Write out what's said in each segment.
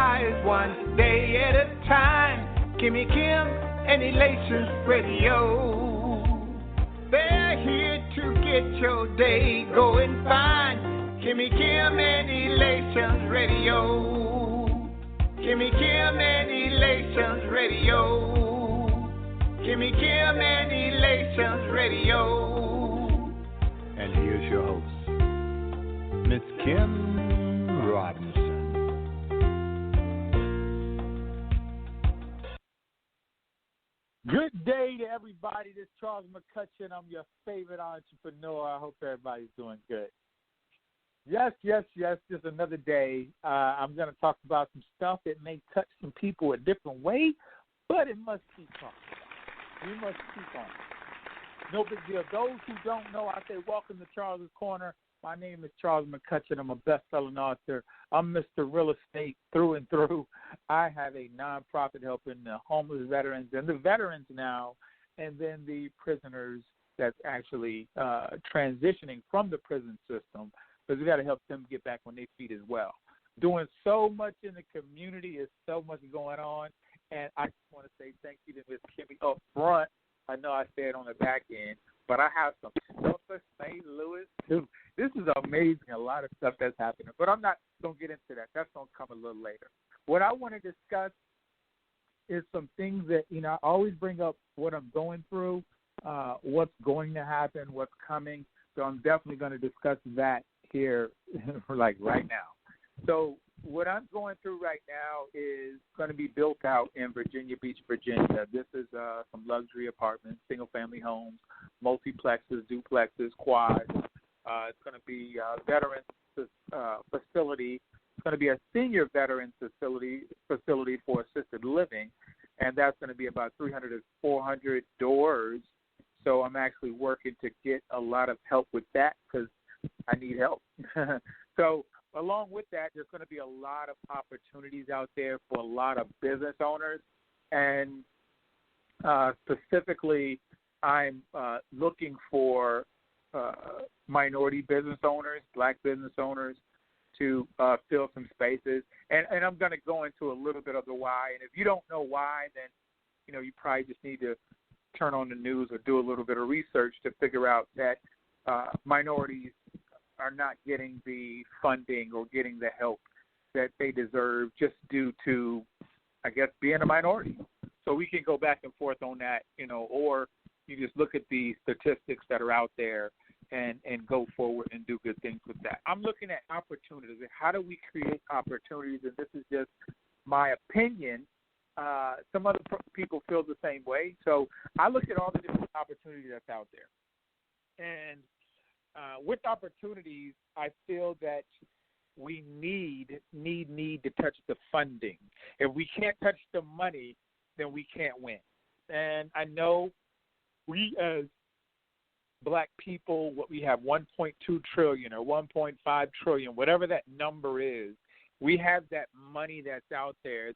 rise one day at a time. Kimmy Kim and Elations Radio. They're here to get your day going fine. Kimmy Kim and Elations Radio. Kimmy Kim and Elations Radio. Kimmy Kim and Elations Radio. And here's your host, Miss Kim Robinson. Good day to everybody. This is Charles McCutchen. I'm your favorite entrepreneur. I hope everybody's doing good. Yes. Just another day. I'm going to talk about some stuff that may touch some people a different way, but it must be talked about. We must keep on. No big deal. Those who don't know, I say welcome to Charles's Corner. My name is Charles McCutchen. I'm a best-selling author. I'm Mr. Real Estate through and through. I have a nonprofit helping the homeless veterans and the veterans now, and then the prisoners that's actually transitioning from the prison system, because we got to help them get back on their feet as well. Doing so much in the community. Is so much going on, and I just want to say thank you to Ms. Kimmy up front. I know I said on the back end, but I have some stuff for St. Louis, too. This is amazing, a lot of stuff that's happening. But I'm not going to get into that. That's going to come a little later. What I want to discuss is some things that, I always bring up what I'm going through, what's going to happen, what's coming. So I'm definitely going to discuss that here, like right now. So what I'm going through right now is going to be built out in Virginia Beach, Virginia. This is some luxury apartments, single-family homes, multiplexes, duplexes, quads. It's going to be a veterans facility. It's going to be a senior veterans facility for assisted living, and that's going to be about 300 to 400 doors. So I'm actually working to get a lot of help with that because I need help. So along with that, there's going to be a lot of opportunities out there for a lot of business owners, and specifically I'm looking for minority business owners, black business owners, to fill some spaces. And I'm going to go into a little bit of the why. And if you don't know why, then, you probably just need to turn on the news or do a little bit of research to figure out that minorities are not getting the funding or getting the help that they deserve just due to, I guess, being a minority. So we can go back and forth on that, or you just look at the statistics that are out there and go forward and do good things with that. I'm looking at opportunities. How do we create opportunities? And this is just my opinion. Some other people feel the same way. So I look at all the different opportunities that's out there. And with opportunities, I feel that we need to touch the funding. If we can't touch the money, then we can't win. And I know we as black people, what we have 1.2 trillion or 1.5 trillion, whatever that number is, we have that money that's out there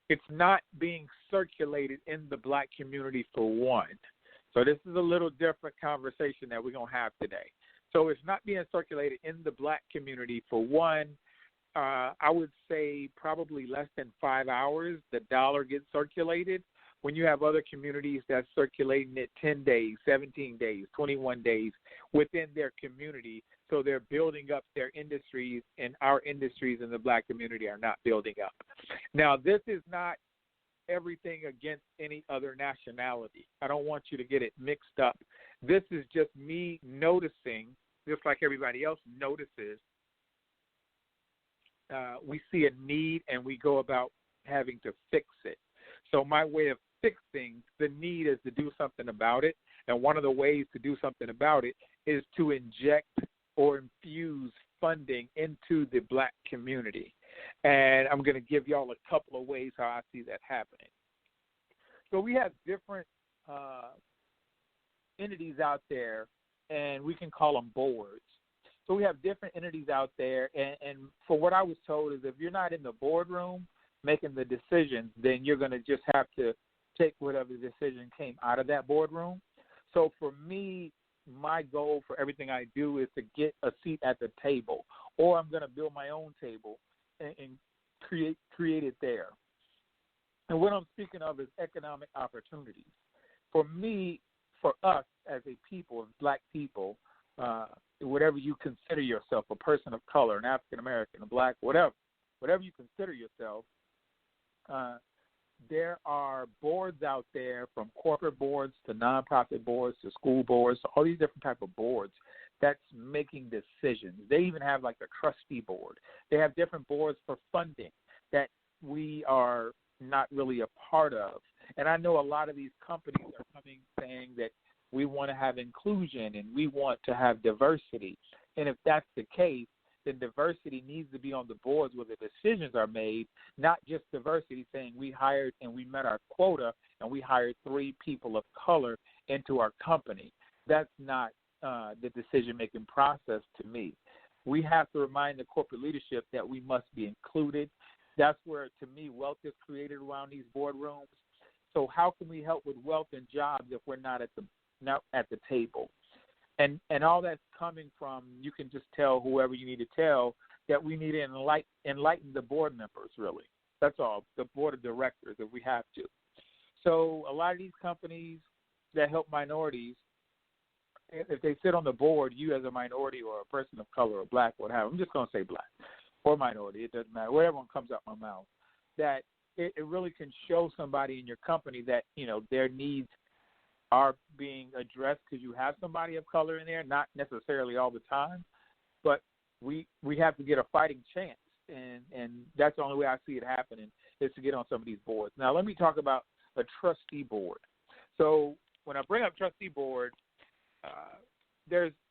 it's not being circulated in the black community for one. So this is a little different conversation that we're going to have today. So it's not being circulated in the black community for one. I would say probably less than 5 hours the dollar gets circulated, when you have other communities that's circulating it 10 days, 17 days, 21 days within their community. So they're building up their industries, and our industries in the black community are not building up. Now, this is not everything against any other nationality. I don't want you to get it mixed up. This is just me noticing, just like everybody else notices, we see a need and we go about having to fix it. So my way of fixing the need is to do something about it. And one of the ways to do something about it is to inject or infuse funding into the black community. And I'm going to give y'all a couple of ways how I see that happening. So we have different entities out there, and we can call them boards. So we have different entities out there, and for what I was told is if you're not in the boardroom making the decisions, then you're going to just have to take whatever decision came out of that boardroom. So for me, my goal for everything I do is to get a seat at the table, or I'm going to build my own table and created there. And what I'm speaking of is economic opportunities. For me, for us as a people, as black people, whatever you consider yourself, a person of color, an African American, a black, whatever you consider yourself, there are boards out there, from corporate boards to nonprofit boards to school boards, to all these different type of boards that's making decisions. They even have like a trustee board. They have different boards for funding that we are not really a part of. And I know a lot of these companies are coming saying that we want to have inclusion and we want to have diversity. And if that's the case, then diversity needs to be on the boards where the decisions are made, not just diversity saying we hired and we met our quota and we hired 3 people of color into our company. That's not the decision-making process to me. We have to remind the corporate leadership that we must be included. That's where, to me, wealth is created around these boardrooms. So how can we help with wealth and jobs if we're not at the table? And all that's coming from, you can just tell whoever you need to tell that we need to enlighten the board members, really. That's all, the board of directors, if we have to. So a lot of these companies that help minorities, if they sit on the board, you as a minority or a person of color or black or whatever, I'm just going to say black or minority, it doesn't matter, whatever one comes out my mouth, that it really can show somebody in your company that, you know, their needs are being addressed because you have somebody of color in there, not necessarily all the time, but we have to get a fighting chance, and that's the only way I see it happening is to get on some of these boards. Now, let me talk about a trustee board. So when I bring up trustee board,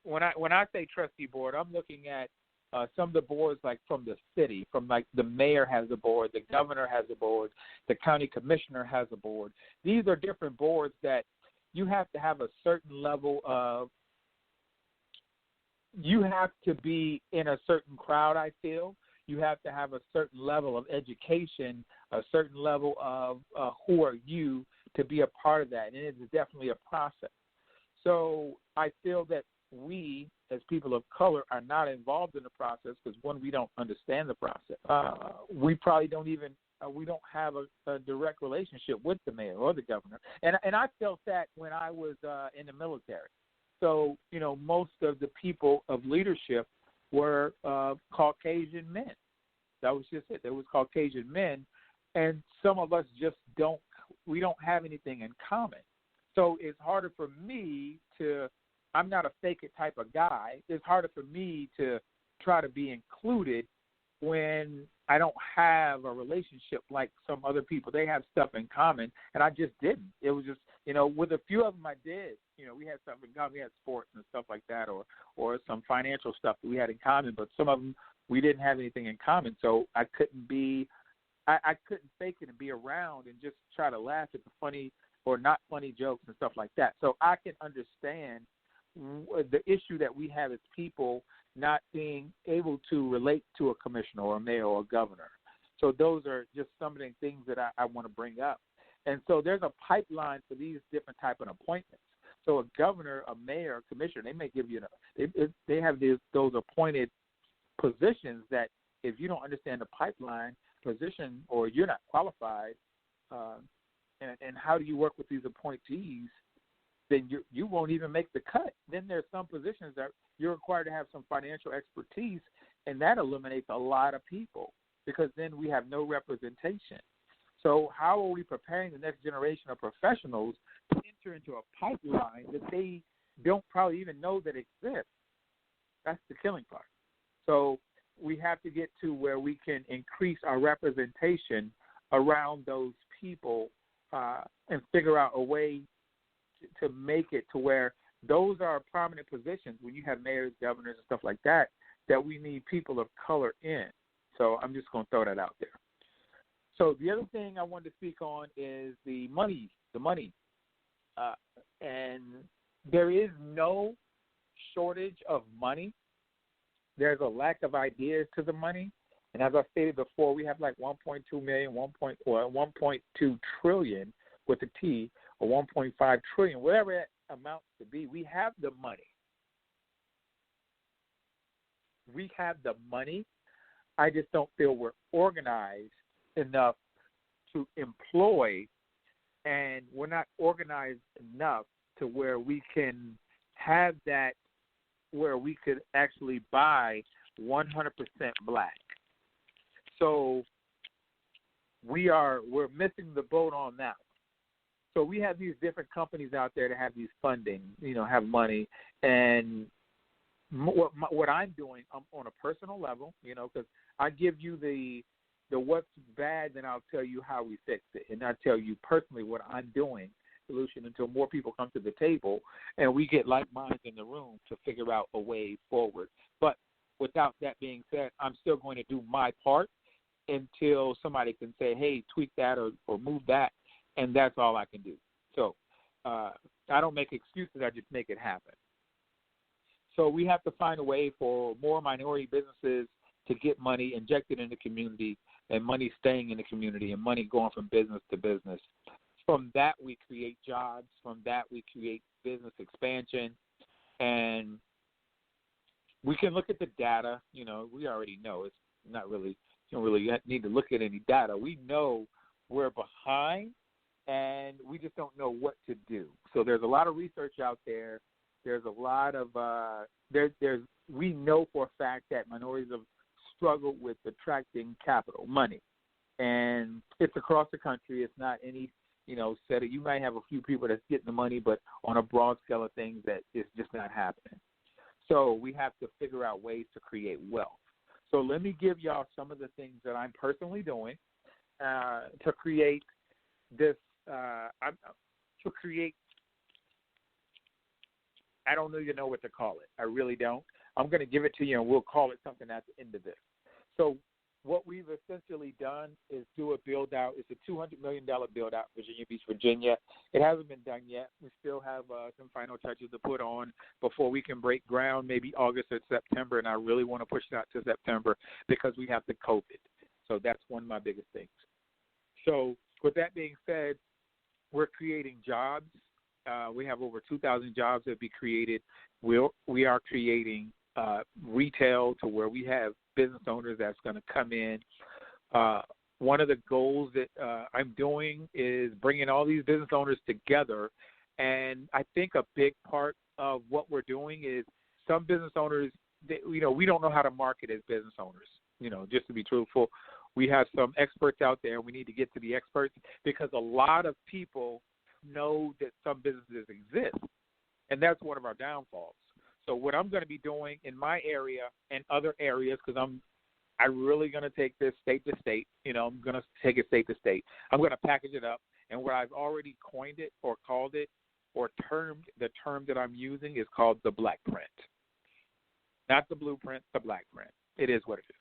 when I say trustee board, I'm looking at some of the boards like from the city, from like the mayor has a board, the governor has a board, the county commissioner has a board. These are different boards that you have to have a certain level of, you have to be in a certain crowd, I feel. You have to have a certain level of education, a certain level of who are you to be a part of that. And it is definitely a process. So I feel that we, as people of color, are not involved in the process because, one, we don't understand the process. We probably don't even we don't have a direct relationship with the mayor or the governor. And I felt that when I was in the military. So, you know, most of the people of leadership were Caucasian men. That was just it. There was Caucasian men, and some of us just don't have anything in common. So it's harder for me I'm not a fake it type of guy. It's harder for me to try to be included when I don't have a relationship like some other people. They have stuff in common, and I just didn't. It was just, you know, with a few of them I did. You know, we had stuff in common. We had sports and stuff like that, or some financial stuff that we had in common, but some of them we didn't have anything in common. So I couldn't I couldn't fake it and be around and just try to laugh at the funny or not funny jokes and stuff like that. So I can understand the issue that we have as people not being able to relate to a commissioner or a mayor or a governor. So those are just some of the things that I want to bring up. And so there's a pipeline for these different type of appointments. So a governor, a mayor, a commissioner, they may give you they have those appointed positions that if you don't understand the pipeline position or you're not qualified, and how do you work with these appointees, then you won't even make the cut. Then there's some positions that you're required to have some financial expertise, and that eliminates a lot of people because then we have no representation. So how are we preparing the next generation of professionals to enter into a pipeline that they don't probably even know that exists? That's the killing part. So we have to get to where we can increase our representation around those people and figure out a way to make it to where those are prominent positions when you have mayors, governors, and stuff like that, that we need people of color in. So I'm just going to throw that out there. So the other thing I wanted to speak on is the money. And there is no shortage of money. There's a lack of ideas to the money. And as I stated before, we have like 1.2 million, 1.2 trillion with a T, or 1.5 trillion, whatever that amounts to be. We have the money. I just don't feel we're organized enough to employ, and we're not organized enough to where we can have that, where we could actually buy 100% black. So we're missing the boat on that. So we have these different companies out there that have these funding, have money, and what I'm doing, I'm on a personal level, because I give you the what's bad, then I'll tell you how we fix it, and I tell you personally what I'm doing, solution, until more people come to the table and we get like minds in the room to figure out a way forward. But without that being said, I'm still going to do my part until somebody can say, hey, tweak that or move that, and that's all I can do. So I don't make excuses, I just make it happen. So we have to find a way for more minority businesses to get money injected in the community, and money staying in the community, and money going from business to business. From that, we create jobs. From that, we create business expansion. And we can look at the data. We already know it's not really, you don't really need to look at any data. We know we're behind, and we just don't know what to do. So there's a lot of research out there. There's a lot of we know for a fact that minorities have struggled with attracting capital, money, and it's across the country. It's not any set. You might have a few people that's getting the money, but on a broad scale of things, that is just not happening. So we have to figure out ways to create wealth. So let me give y'all some of the things that I'm personally doing to create this. I don't even know what to call it. I really don't. I'm going to give it to you, and we'll call it something at the end of this. So what we've essentially done is do a build-out. It's a $200 million build-out, Virginia Beach, Virginia. It hasn't been done yet. We still have some final touches to put on before we can break ground, maybe August or September, and I really want to push it out to September because we have the COVID. So that's one of my biggest things. So with that being said, we're creating jobs. We have over 2,000 jobs that be created. We are creating retail to where we have business owners that's going to come in. One of the goals that I'm doing is bringing all these business owners together, and I think a big part of what we're doing is some business owners, we don't know how to market as business owners, just to be truthful. We have some experts out there, and we need to get to the experts because a lot of people know that some businesses exist, and that's one of our downfalls. So what I'm going to be doing in my area and other areas, because I'm really going to take this state to state, I'm going to take it state to state. I'm going to package it up, and what I've already coined it or called it or termed, the term that I'm using is called the black print. Not the blueprint, the black print. It is what it is.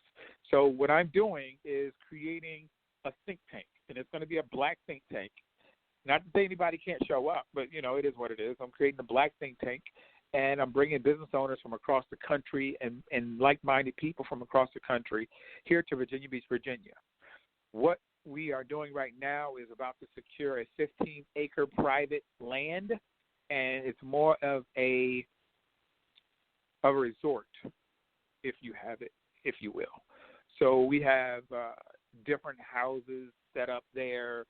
So what I'm doing is creating a think tank, and it's going to be a black think tank. Not to say anybody can't show up, but, it is what it is. I'm creating a black think tank, and I'm bringing business owners from across the country and like-minded people from across the country here to Virginia Beach, Virginia. What we are doing right now is about to secure a 15-acre private land, and it's more of a resort, if you have it, if you will. So we have different houses set up there.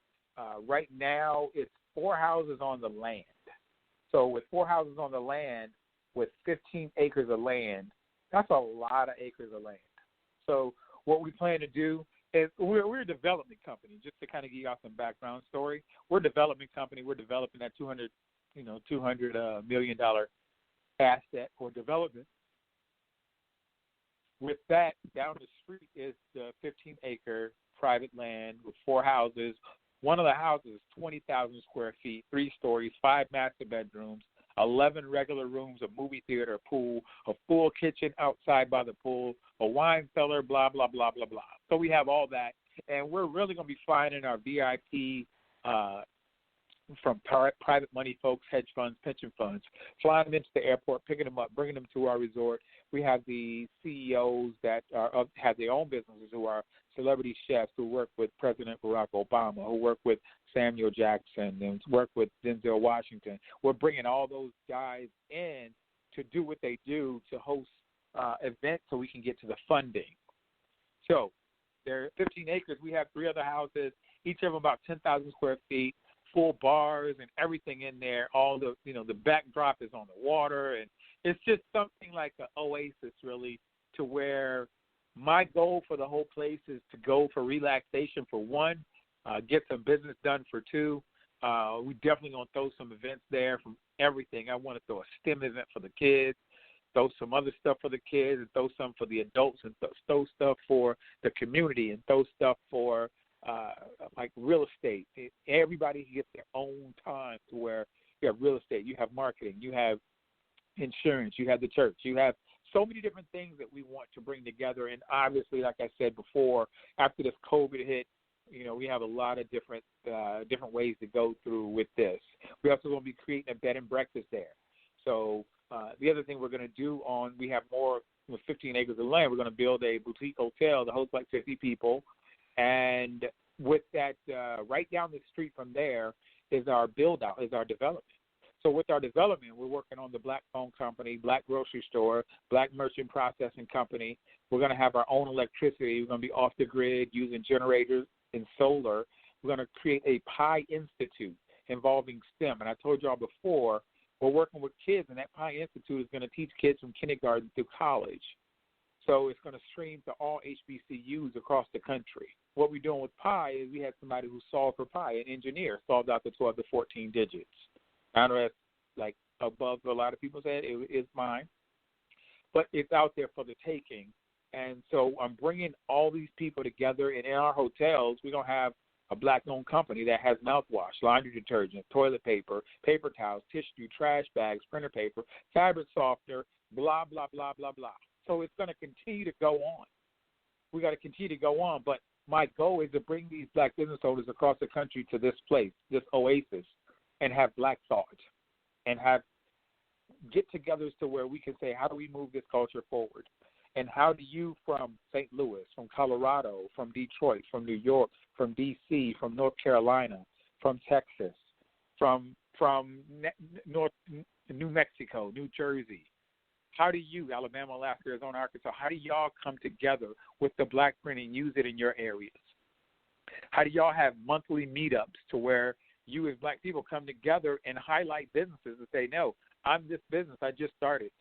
Right now, it's 4 houses on the land. So with 4 houses on the land, with 15 acres of land, that's a lot of acres of land. So what we plan to do is we're a development company, just to kind of give you some background story. We're a development company. We're developing that $200 million asset for development. With that, down the street is the 15-acre private land with 4 houses. One of the houses is 20,000 square feet, 3 stories, 5 master bedrooms, 11 regular rooms, a movie theater, a pool, a full kitchen outside by the pool, a wine cellar, blah, blah, blah, blah, blah. So we have all that, and we're really going to be finding our VIP from private money folks, hedge funds, pension funds, flying them into the airport, picking them up, bringing them to our resort. We have the CEOs that have their own businesses who are celebrity chefs who work with President Barack Obama, who work with Samuel Jackson, and work with Denzel Washington. We're bringing all those guys in to do what they do to host events so we can get to the funding. So there are 15 acres. We have 3 other houses, each of them about 10,000 square feet, full bars and everything in there. All the, the backdrop is on the water, and it's just something like an oasis, really, to where my goal for the whole place is to go for relaxation for 1, get some business done for 2. We definitely going to throw some events there from everything. I want to throw a STEM event for the kids, throw some other stuff for the kids, and throw some for the adults, and throw stuff for the community, and throw stuff for like real estate. Everybody can get their own time to where you have real estate, you have marketing, you have insurance, you have the church, you have so many different things that we want to bring together. And obviously, like I said before, after this COVID hit, we have a lot of different ways to go through with this. We're also going to be creating a bed and breakfast there. So the other thing we're going to do we have more with 15 acres of land, we're going to build a boutique hotel to host like 50 people. And with that, right down the street from there is our build-out, is our development. So with our development, we're working on the Black Phone Company, Black Grocery Store, Black Merchant Processing Company. We're going to have our own electricity. We're going to be off the grid using generators and solar. We're going to create a Pi Institute involving STEM. And I told y'all before, we're working with kids, and that Pi Institute is going to teach kids from kindergarten through college. So it's going to stream to all HBCUs across the country. What we're doing with Pi is we had somebody who solved for Pi, an engineer, solved out the 12 to 14 digits. I know that's like above a lot of people said it is mine, but it's out there for the taking. And so I'm bringing all these people together, and in our hotels, we're going to have a Black-owned company that has mouthwash, laundry detergent, toilet paper, paper towels, tissue, trash bags, printer paper, fabric softener, blah, blah, blah, blah, blah. So it's going to continue to go on. We got to continue to go on, but my goal is to bring these Black business owners across the country to this place, this oasis, and have Black thought, and have get-togethers to where we can say, how do we move this culture forward? And how do you, from St. Louis, from Colorado, from Detroit, from New York, from D.C., from North Carolina, from Texas, from New Mexico, New Jersey, how do you, Alabama, Alaska, Arizona, Arkansas, how do y'all come together with the Black print and use it in your areas? How do y'all have monthly meetups to where you as Black people come together and highlight businesses and say, no, I'm this business, I just started.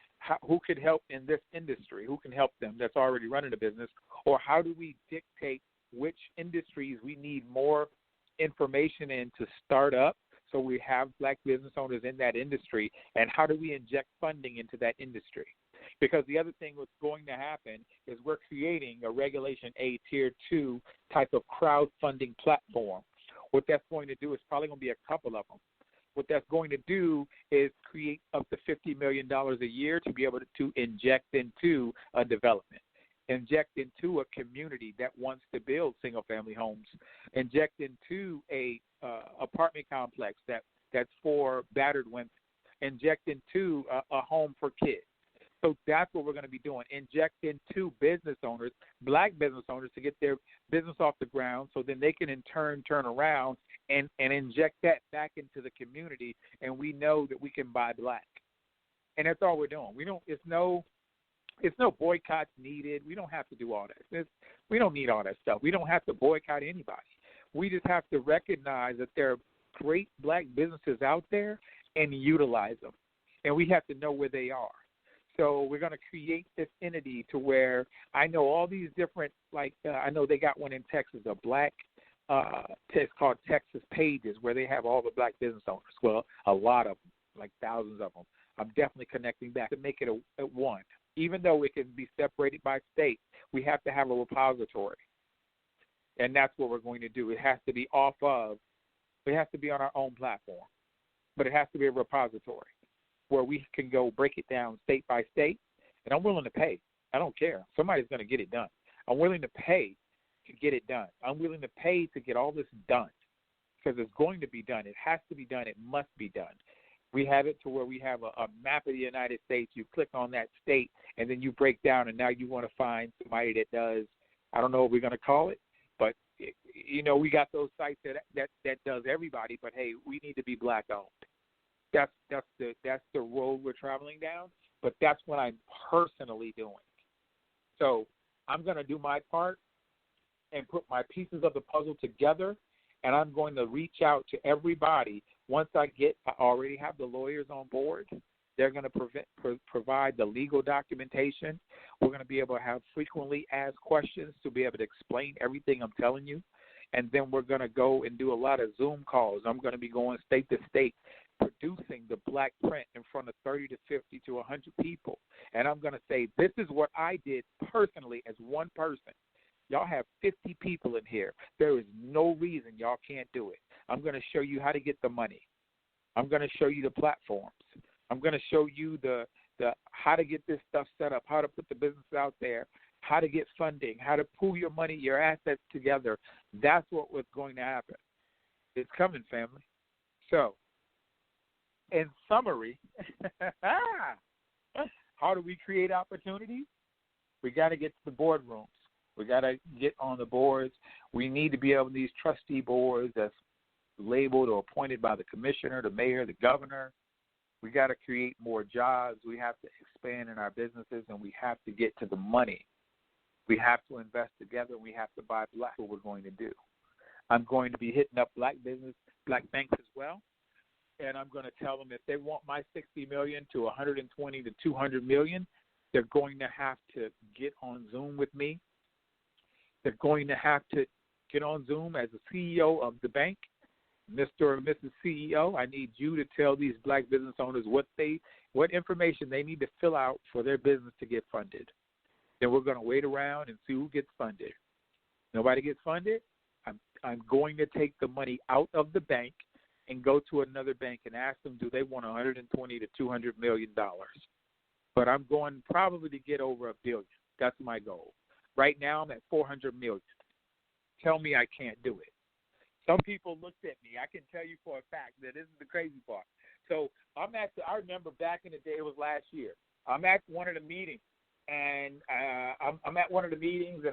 Who could help in this industry? Who can help them that's already running a business? Or how do we dictate which industries we need more information in to start up so we have Black business owners in that industry? And how do we inject funding into that industry? Because the other thing that's going to happen is we're creating a Regulation A Tier 2 type of crowdfunding platform. What that's going to do is probably going to be a couple of them. What that's going to do is create up to $50 million a year to be able to inject into a development, inject into a community that wants to build single-family homes, inject into a apartment complex that's for battered women, inject into a home for kids. So that's what we're going to be doing, inject into business owners, Black business owners, to get their business off the ground so then they can in turn turn around and inject that back into the community, and we know that we can buy Black. And that's all we're doing. It's no boycotts needed. We don't have to do all that. We don't need all that stuff. We don't have to boycott anybody. We just have to recognize that there are great Black businesses out there and utilize them. And we have to know where they are. So we're going to create this entity to where I know all these different, I know they got one in Texas, a Black, it's called Texas Pages, where they have all the Black business owners. Well, a lot of them, like thousands of them. I'm definitely connecting that to make it a one. Even though it can be separated by state, we have to have a repository. And that's what we're going to do. It has to be on our own platform, but it has to be a repository where we can go break it down state by state, and I'm willing to pay. I don't care. Somebody's going to get it done. I'm willing to pay to get it done. I'm willing to pay to get all this done because it's going to be done. It has to be done. It must be done. We have it to where we have a map of the United States. You click on that state, and then you break down, and now you want to find somebody that does, I don't know what we're going to call it, but, we got those sites that does everybody, but, hey, we need to be Black-owned. That's the road we're traveling down, but that's what I'm personally doing. So I'm going to do my part, and put my pieces of the puzzle together, and I'm going to reach out to everybody. Once I already have the lawyers on board. They're going to provide the legal documentation. We're going to be able to have frequently asked questions to be able to explain everything I'm telling you. And then we're going to go and do a lot of Zoom calls. I'm going to be going state to state, producing the black print in front of 30 to 50 to 100 people. And I'm going to say, this is what I did personally as one person. Y'all have 50 people in here. There is no reason y'all can't do it. I'm going to show you how to get the money. I'm going to show you the platforms. I'm going to show you the how to get this stuff set up, how to put the business out there, how to get funding, how to pool your money, your assets together. That's what was going to happen. It's coming, family. So, in summary, how do we create opportunities? We got to get to the boardrooms. We got to get on the boards. We need to be able to these trustee boards that's labeled or appointed by the commissioner, the mayor, the governor. We got to create more jobs. We have to expand in our businesses, and we have to get to the money. We have to invest together, and we have to buy black. What we're going to do. I'm going to be hitting up black banks as well, and I'm going to tell them if they want my $60 million to $120 to $200 million, they're going to have to get on Zoom with me. They're going to have to get on Zoom as the CEO of the bank. Mr. or Mrs. CEO, I need you to tell these black business owners what information they need to fill out for their business to get funded. Then we're going to wait around and see who gets funded. Nobody gets funded, I'm going to take the money out of the bank and go to another bank and ask them, do they want $120 to $200 million? But I'm going probably to get over $1 billion. That's my goal. Right now I'm at $400 million. Tell me I can't do it. Some people looked at me. I can tell you for a fact that this is the crazy part. So I remember back in the day, it was last year. I'm at one of the meetings, and I'm at one of the meetings,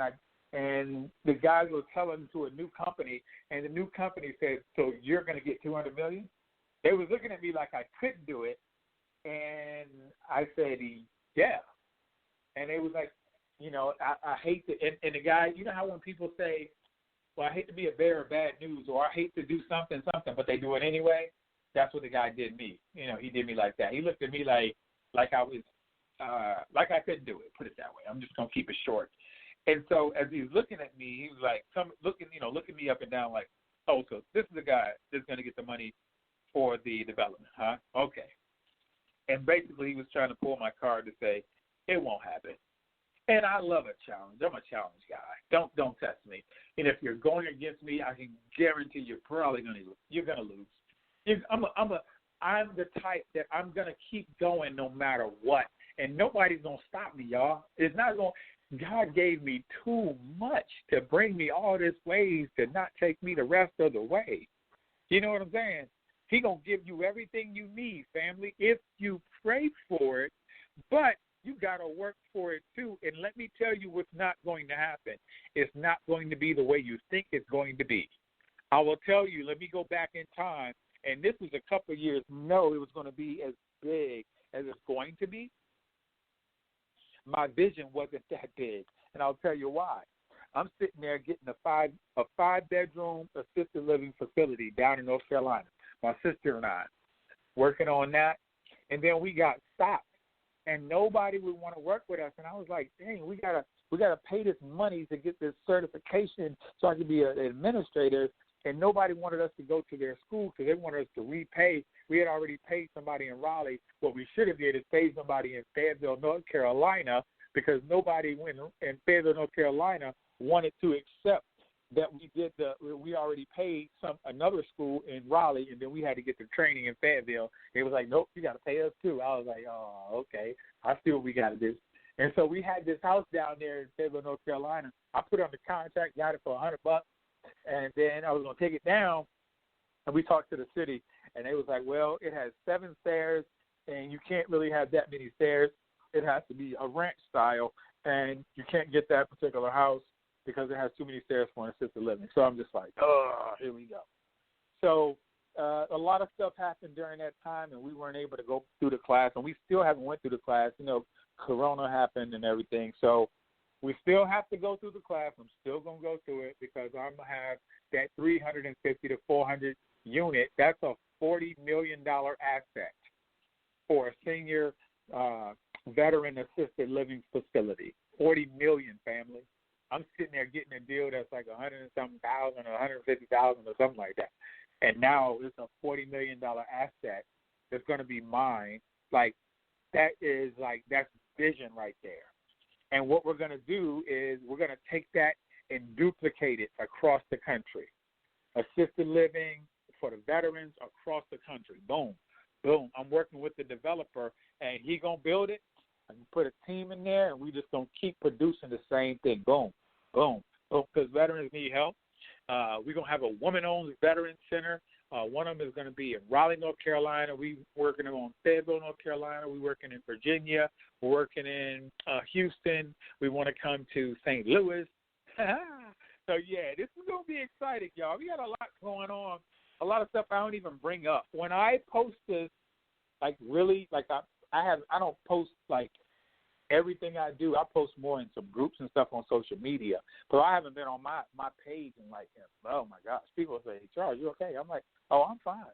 and the guys were telling to a new company, and the new company said, so you're going to get $200 million? They was looking at me like I couldn't do it, and I said, yeah. And they was like, I hate to, and the guy, you know how when people say, well, I hate to be a bearer of bad news, or I hate to do something, but they do it anyway. That's what the guy did me. He did me like that. He looked at me like I was, like I couldn't do it. Put it that way. I'm just gonna keep it short. And so as he was looking at me, he was like, looking me up and down, like, oh, so this is the guy that's gonna get the money for the development, huh? Okay. And basically, he was trying to pull my card to say it won't happen. And I love a challenge. I'm a challenge guy. Don't test me. And if you're going against me, I can guarantee you're probably going to lose. You're going to lose. I'm the type that I'm going to keep going no matter what. And nobody's going to stop me, y'all. It's not going. God gave me too much to bring me all this ways to not take me the rest of the way. You know what I'm saying? He going to give you everything you need, family, if you pray for it. But you got to work for it, too. And let me tell you what's not going to happen. It's not going to be the way you think it's going to be. I will tell you, let me go back in time, and this was a couple of years. No, it was going to be as big as it's going to be. My vision wasn't that big, and I'll tell you why. I'm sitting there getting a five-bedroom assisted living facility down in North Carolina, my sister and I, working on that, and then we got stopped. And nobody would want to work with us. And I was like, dang, we gotta pay this money to get this certification so I could be an administrator. And nobody wanted us to go to their school because they wanted us to repay. We had already paid somebody in Raleigh. What we should have did is pay somebody in Fayetteville, North Carolina, because nobody in Fayetteville, North Carolina wanted to accept that we already paid another school in Raleigh, and then we had to get the training in Fayetteville. It was like, nope, you got to pay us too. I was like, oh, okay, I see what we got to do. And so we had this house down there in Fayetteville, North Carolina. I put it on the contract, got it for $100, and then I was going to take it down, and we talked to the city, and they was like, well, it has 7 stairs, and you can't really have that many stairs. It has to be a ranch style, and you can't get that particular house because it has too many stairs for an assisted living. So I'm just like, oh, here we go. So a lot of stuff happened during that time, and we weren't able to go through the class, and we still haven't went through the class. Corona happened and everything. So We still have to go through the class. I'm still going to go through it because I'm going to have that 350 to 400 unit. That's a $40 million asset for a senior veteran assisted living facility. 40 million, family. I'm sitting there getting a deal that's like 100 and something thousand or 150,000 or something like that. And now it's a $40 million asset that's going to be mine. Like, that's vision right there. And what we're going to do is we're going to take that and duplicate it across the country. Assisted living for the veterans across the country. Boom, boom. I'm working with the developer, and he going to build it. I'm going to put a team in there, and we just going to keep producing the same thing. Boom, boom, boom, because veterans need help. We're going to have a woman-owned veteran center. One of them is going to be in Raleigh, North Carolina. We're working on Fayetteville, North Carolina. We're working in Virginia. We're working in Houston. We want to come to St. Louis. So, yeah, this is going to be exciting, y'all. We got a lot going on, a lot of stuff I don't even bring up. When I post this, like, really, like, I don't post, like, everything I do. I post more in some groups and stuff on social media. But I haven't been on my page in, like, oh, my gosh. People say, hey, Charles, you okay? I'm like, oh, I'm fine.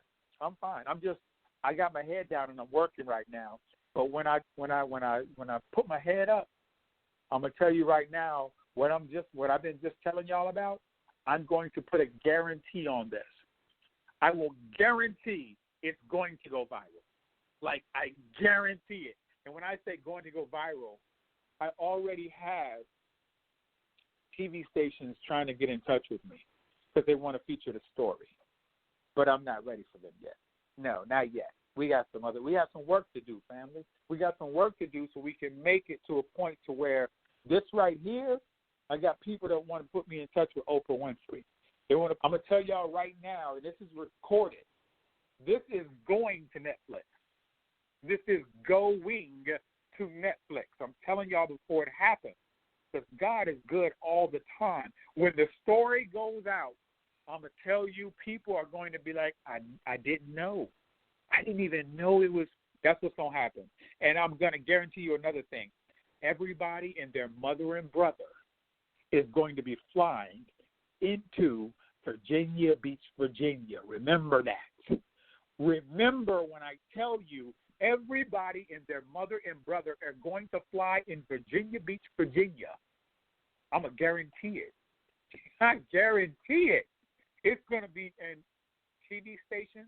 I got my head down and I'm working right now. But when I put my head up, I'm going to tell you right now, what I've been just telling y'all about, I'm going to put a guarantee on this. I will guarantee it's going to go viral. Like, I guarantee it. And when I say going to go viral, I already have TV stations trying to get in touch with me because they want to feature the story. But I'm not ready for them yet. No, not yet. We have some work to do, family. We got some work to do so we can make it to a point to where this right here, I got people that want to put me in touch with Oprah Winfrey. I'm going to tell y'all right now, and this is recorded, this is going to Netflix. This is going to Netflix. I'm telling y'all before it happens, because God is good all the time. When the story goes out, I'm going to tell you, people are going to be like, I didn't know. I didn't even know it was. That's what's going to happen. And I'm going to guarantee you another thing. Everybody and their mother and brother is going to be flying into Virginia Beach, Virginia. Remember that. Remember when I tell you everybody and their mother and brother are going to fly in Virginia Beach, Virginia. I'm going to guarantee it. I guarantee it. It's going to be in TV stations.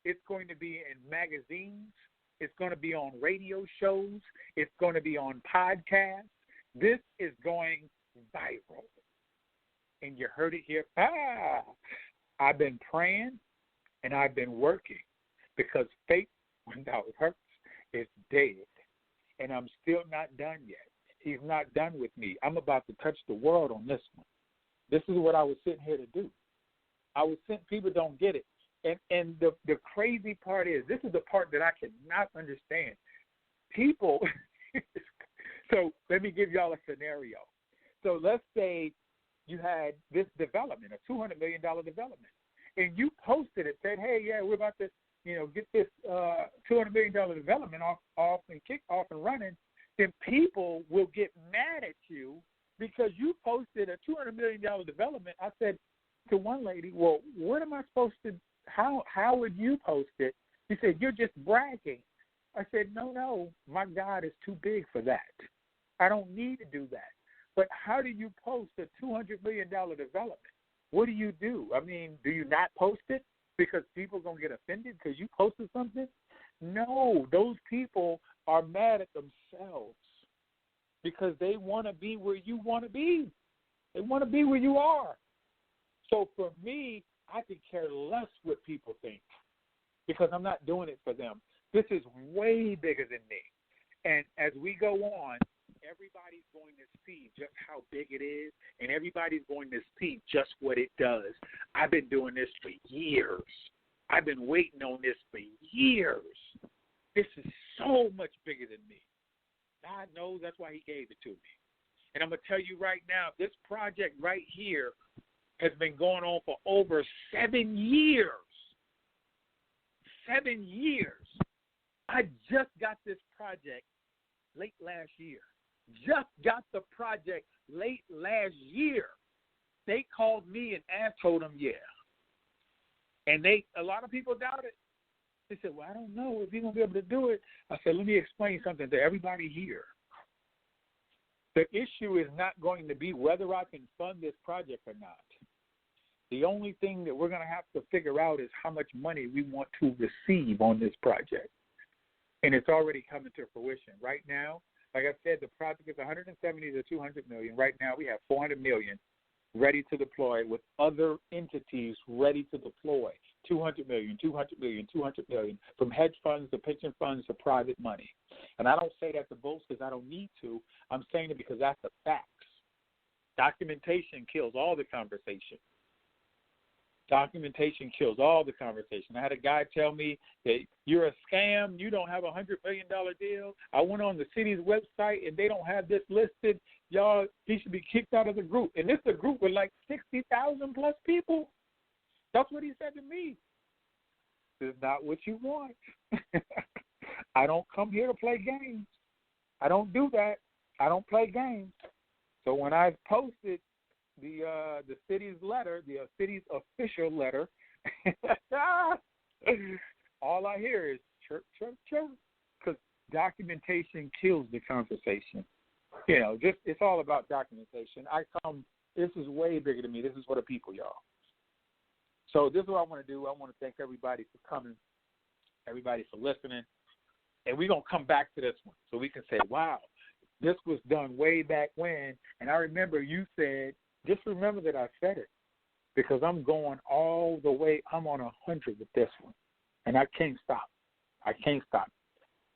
It's going to be in magazines. It's going to be on radio shows. It's going to be on podcasts. This is going viral. And you heard it here. I've been praying and I've been working because faith without works is dead. And I'm still not done yet. He's not done with me. I'm about to touch the world on this one. This is what I was sitting here to do. People don't get it. And the crazy part is, this is the part that I cannot understand. People, so let me give y'all a scenario. So let's say you had this development, a $200 million development, and you posted it, said, hey, yeah, we're about to, get this $200 million development off and kick off and running, then people will get mad at you because you posted a $200 million development. I said to one lady, well, what am I supposed to, how would you post it? She said, you're just bragging. I said, no, my God is too big for that. I don't need to do that. But how do you post a $200 million development? What do? I mean, do you not post it because people are going to get offended because you posted something? No, those people are mad at themselves because they want to be where you want to be. They want to be where you are. So for me, I could care less what people think because I'm not doing it for them. This is way bigger than me. And as we go on, everybody's going to see just how big it is, and everybody's going to see just what it does. I've been doing this for years. I've been waiting on this for years. This is so much bigger than me. God knows that's why he gave it to me. And I'm going to tell you right now, this project right here has been going on for over 7 years. 7 years. I just got this project late last year. just got the project late last year. They called me and told them, yeah. And a lot of people doubted. They said, well, I don't know if you're going to be able to do it. I said, let me explain something to everybody here. The issue is not going to be whether I can fund this project or not. The only thing that we're going to have to figure out is how much money we want to receive on this project. And it's already coming to fruition. Right now, like I said, the project is 170 to 200 million. Right now, we have 400 million ready to deploy with other entities ready to deploy 200 million, 200 million, 200 million, from hedge funds to pension funds to private money. And I don't say that to boast because I don't need to. I'm saying it because that's the facts. Documentation kills all the conversation. Documentation kills all the conversation. I had a guy tell me that you're a scam, you don't have a $100 million deal. I went on the city's website and they don't have this listed. Y'all, he should be kicked out of the group. And this is a group with like 60,000 plus people. That's what he said to me. This is not what you want. I don't come here to play games. I don't do that. I don't play games. So when I posted the city's letter, the city's official letter, all I hear is chirp, chirp, chirp, because documentation kills the conversation. You know, just it's all about documentation. This is way bigger than me. This is for the people, y'all. So this is what I want to do. I want to thank everybody for coming, everybody for listening, and we're going to come back to this one so we can say, wow, this was done way back when, and I remember you said, just remember that I said it, because I'm going all the way. I'm on 100 with this one, and I can't stop. I can't stop.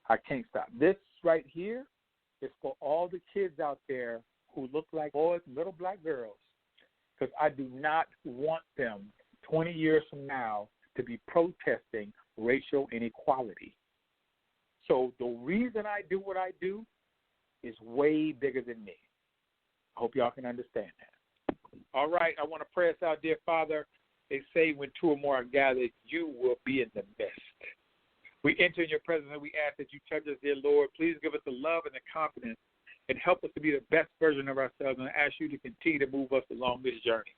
I can't stop. This right here is for all the kids out there who look like boys and little black girls, because I do not want them 20 years from now to be protesting racial inequality. So the reason I do what I do is way bigger than me. I hope y'all can understand that. All right, I want to pray us out, dear Father. They say when two or more are gathered, you will be in the midst. We enter in your presence and we ask that you touch us, dear Lord. Please give us the love and the confidence and help us to be the best version of ourselves, and I ask you to continue to move us along this journey.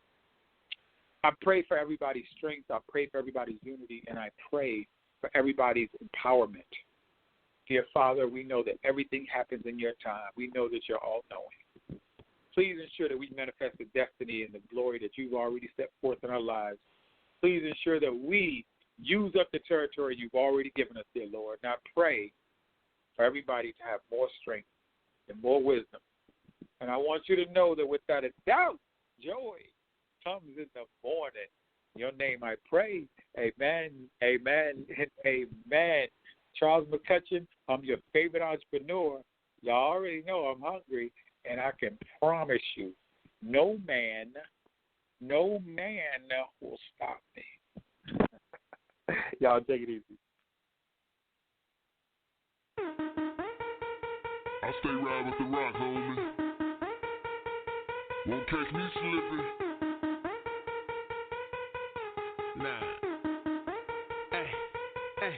I pray for everybody's strength. I pray for everybody's unity, and I pray for everybody's empowerment. Dear Father, we know that everything happens in your time. We know that you're all-knowing. Please ensure that we manifest the destiny and the glory that you've already set forth in our lives. Please ensure that we use up the territory you've already given us, dear Lord. And I pray for everybody to have more strength and more wisdom. And I want you to know that without a doubt, joy comes in the morning. In your name I pray. Amen, amen, and amen. Charles McCutchen, I'm your favorite entrepreneur. Y'all already know I'm hungry, and I can promise you, no man will stop me. Y'all take it easy. I stay right with the rock, homie. Won't catch me slipping. Nah. Hey.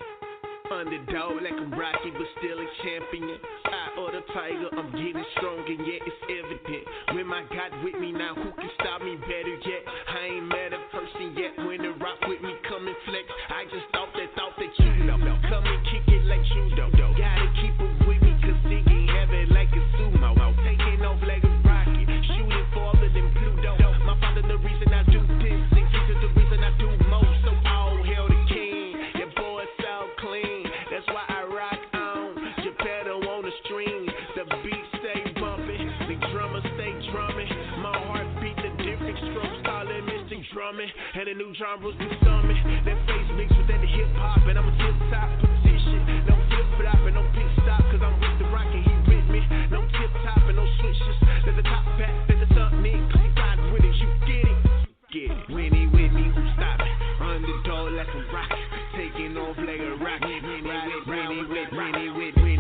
Underdog like a rocket, but still a champion. I or the tiger, I'm getting strong, and yet it's evident. When my God with me now, who can stop me better yet? I ain't met a person yet. When the rock with me, come and flex. I just thought that you know. Come and kick it like judo. Gotta keep it with me, cause it ain't heavy like a sumo. Taking off like a rocket, shooting farther than Pluto. My father, the reason I do this, and Jesus, the reason I do most. So all hail the king, that boy so clean. That's why I rock on, Geppetto on the string. The beat stay bumping, the drummer stay drumming. My heart beat the different strokes, call it mystic drumming. And the new genres be summing. That face mixed with that hip hop, and I'm a tip top position. No flip flop and no pit stop, cause I'm with the rock and he with me. No tip top and no switches. There's a top back, there's a thump me. Cause he ride with it, you get it. Get it. When he with me, who stop it? Underdog like a rock, taking off like a rocket. When he with me,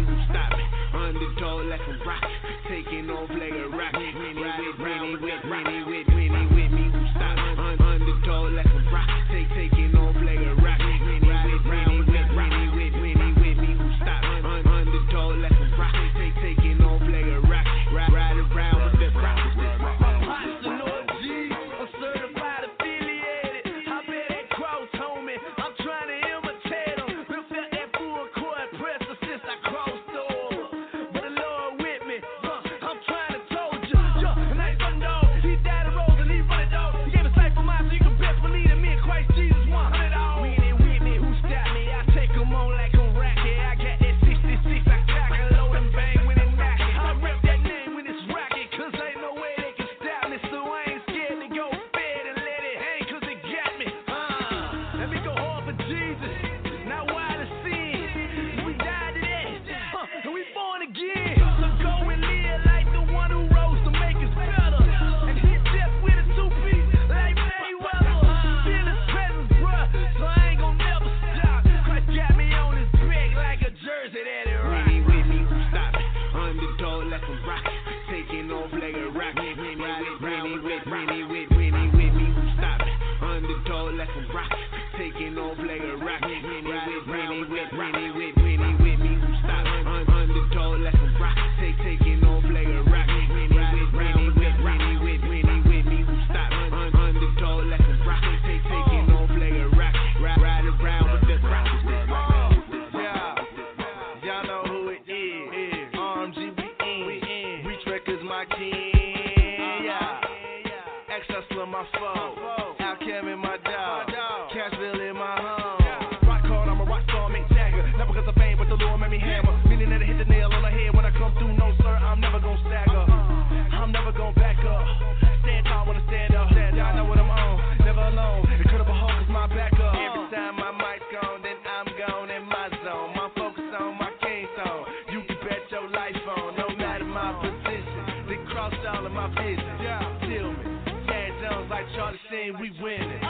who stop it? Underdog like a rock, taking off like a rocket. When he with me, who stop it? Underdog like a rock, taking off like a rocket. When he with hustler, my foe. Outcam in my dog. Cashville in my home. Rock hard, I'm a rock star, Mick Jagger. Not because of fame, but the Lord made me hammer. Meaning that I hit the nail on the head when I come through. No, sir, I'm never gonna stagger. I'm never gonna back up. Stand tall when I stand up. Y'all know what I'm on. Never alone. Incredible Hulk is my backup. Every time my mic's gone, then I'm gone in my zone. My focus on my king song. You can bet your life on. No matter my position, they crossed all of my vision. Tell me, Tad Jones like Charlie Sheen, we winning.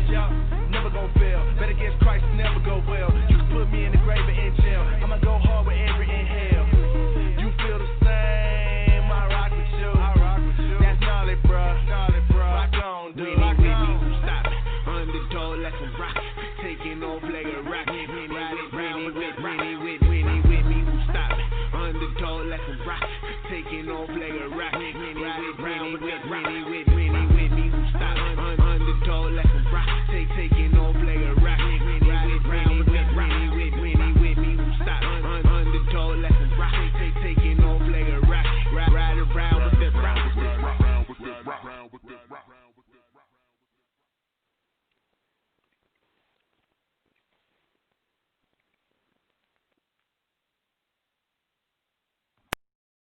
Y'all never gon' fail. Bet against Christ never go well. You can put me in the grave or in jail. I'ma go hard with every inhale. You feel the same? I rock with you. That's gnarly, bruh. Rock on, dude. Rock on. Stop it. Underdog like a rock. Taking off like a rocket. Winnie with me. Stop it. Underdog like a rock. Taking off like a rocket. Winnie with